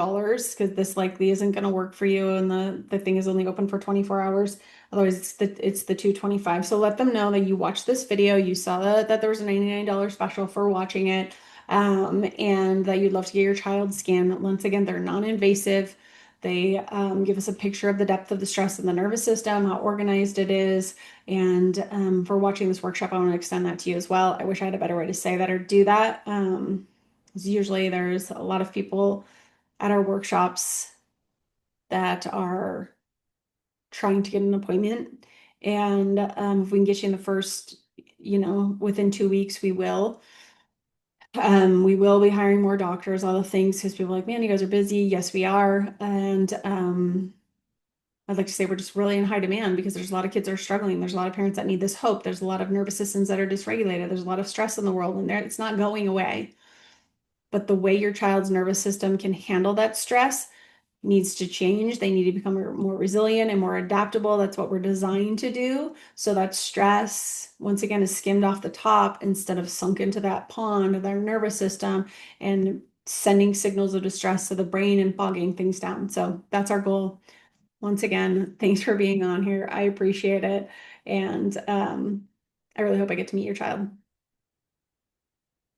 because this likely isn't going to work for you, and the thing is only open for 24 hours. Otherwise, it's the $225. So let them know that you watched this video, you saw that there was a $99 special for watching it, and that you'd love to get your child scanned. Once again, they're non-invasive. They give us a picture of the depth of the stress in the nervous system, how organized it is, and for watching this workshop, I want to extend that to you as well. I wish I had a better way to say that or do that. Usually there's a lot of people at our workshops that are trying to get an appointment. And if we can get you in the first, within 2 weeks, we will. We will be hiring more doctors, all the things, because people are like, man, you guys are busy. Yes, we are. And I'd like to say we're just really in high demand because there's a lot of kids that are struggling. There's a lot of parents that need this hope. There's a lot of nervous systems that are dysregulated. There's a lot of stress in the world, and it's not going away. But the way your child's nervous system can handle that stress needs to change. They need to become more resilient and more adaptable. That's what we're designed to do. So that stress, once again, is skimmed off the top instead of sunk into that pond of their nervous system and sending signals of distress to the brain and bogging things down. So that's our goal. Once again, thanks for being on here. I appreciate it. And I really hope I get to meet your child.